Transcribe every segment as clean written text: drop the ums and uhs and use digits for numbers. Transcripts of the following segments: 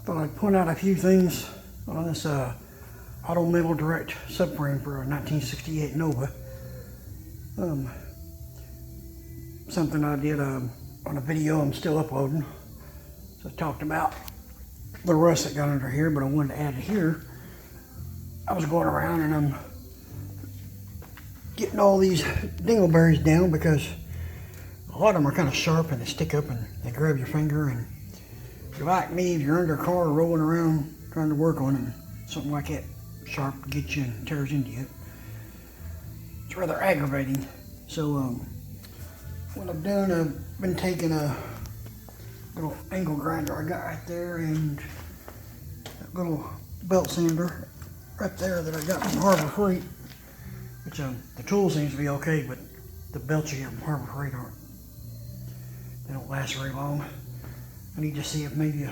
Thought I'd point out a few things on this Auto Metal Direct Subframe for a 1968 Nova. Something I did on a video I'm still uploading. So I talked about the rust that got under here, but I wanted to add it here. I was going around and I'm getting all these dingleberries down because a lot of them are kind of sharp and they stick up and they grab your finger. And if you're like me, if you're under a car rolling around trying to work on it, something like that sharp gets you and tears into you, it's rather aggravating. So what I've done, I've been taking a little angle grinder I got right there and that little belt sander right there that I got from Harbor Freight, which the tool seems to be okay, but the belts you get from Harbor Freight they don't last very long. I need to see if maybe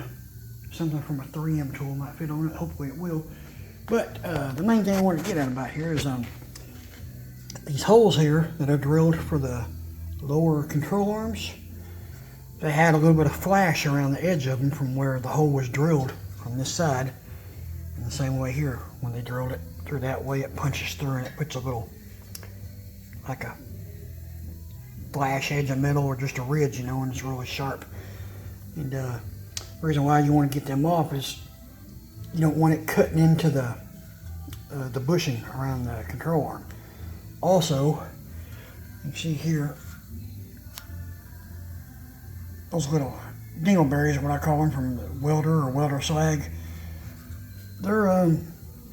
something from a 3M tool might fit on it. Hopefully it will. But the main thing I wanted to get at about here is these holes here that I drilled for the lower control arms. They had a little bit of flash around the edge of them from where the hole was drilled from this side. And the same way here, when they drilled it through that way, it punches through and it puts a little, like a flash edge of metal or just a ridge, you know, and it's really sharp. And the reason why you want to get them off is you don't want it cutting into the bushing around the control arm. Also, you can see here, those little dingleberries, what I call them, from the welder or welder slag, they're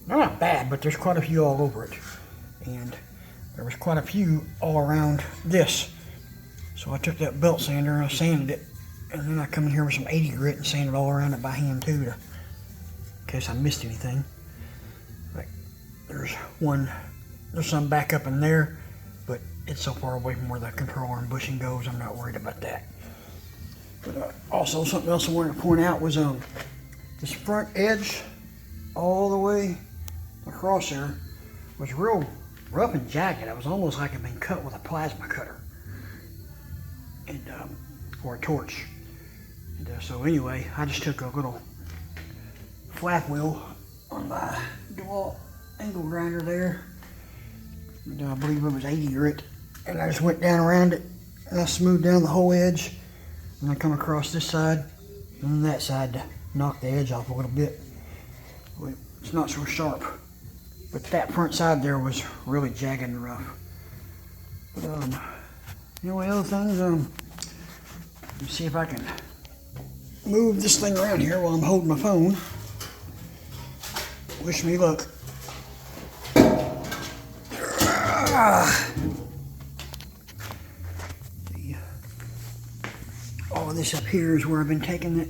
not bad, but there's quite a few all over it. And there was quite a few all around this. So I took that belt sander and I sanded it. And then I come in here with some 80 grit and sand it all around it by hand too, in case I missed anything. Like there's some back up in there, but it's so far away from where the control arm bushing goes, I'm not worried about that. But also something else I wanted to point out was this front edge all the way across there was real rough and jagged. It was almost like it had been cut with a plasma cutter and or a torch. And, so anyway, I just took a little flap wheel on my dual angle grinder there. And, I believe it was 80 grit. And I just went down around it and I smoothed down the whole edge. And I come across this side and then that side to knock the edge off a little bit. It's not so sharp. But that front side there was really jagged and rough. But the only other things, let me see if I can move this thing around here while I'm holding my phone. Wish me luck. All of this up here is where I've been taking that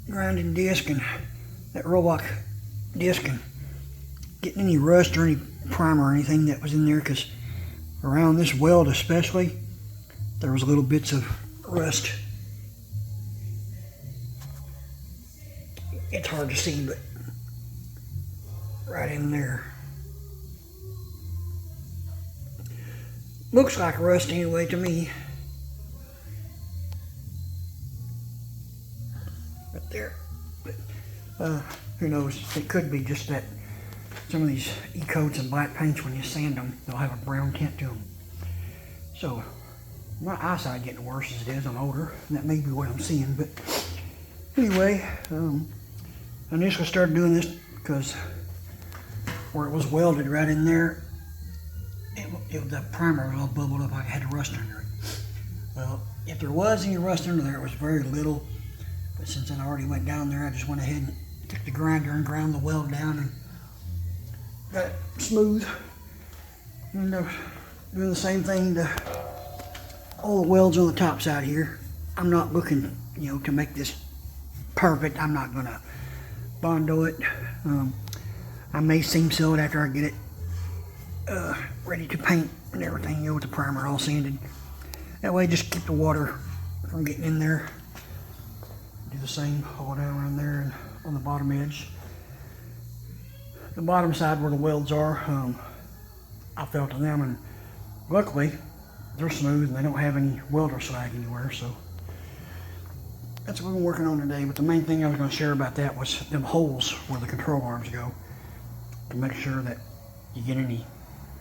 grinding disc and that roll-lock disc and getting any rust or any primer or anything that was in there, because around this weld especially, there was little bits of rust. It's hard to see, but right in there. Looks like rust anyway to me. Right there. But, who knows? It could be just that some of these E-coats and black paints, when you sand them, they'll have a brown tint to them. So my eyesight getting worse as it is. I'm older, and that may be what I'm seeing. But anyway, I initially started doing this because where it was welded right in there, the primer was all bubbled up like it had rust under it. Well, if there was any rust under there, it was very little. But since I already went down there, I just went ahead and took the grinder and ground the weld down and got it smooth. And doing the same thing to all the welds on the top side here. I'm not looking, to make this perfect. I'm not gonna Bondo it. I may seam seal it after I get it ready to paint and everything, with the primer all sanded. That way, just keep the water from getting in there. Do the same all down around there and on the bottom edge. The bottom side where the welds are, I felt on them, and luckily they're smooth and they don't have any welder slag anywhere. So that's what we've been working on today. But the main thing I was going to share about that was them holes where the control arms go, to make sure that you get any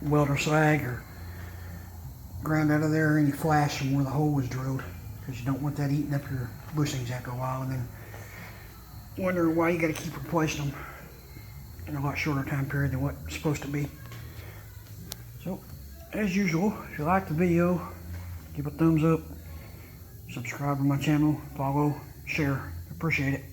weld or slag or ground out of there, any flash from where the hole was drilled, because you don't want that eating up your bushings after a while, and then wondering why you got to keep replacing them in a lot shorter time period than what it's supposed to be. So, as usual, if you like the video, give a thumbs up, subscribe to my channel, follow, share. Appreciate it.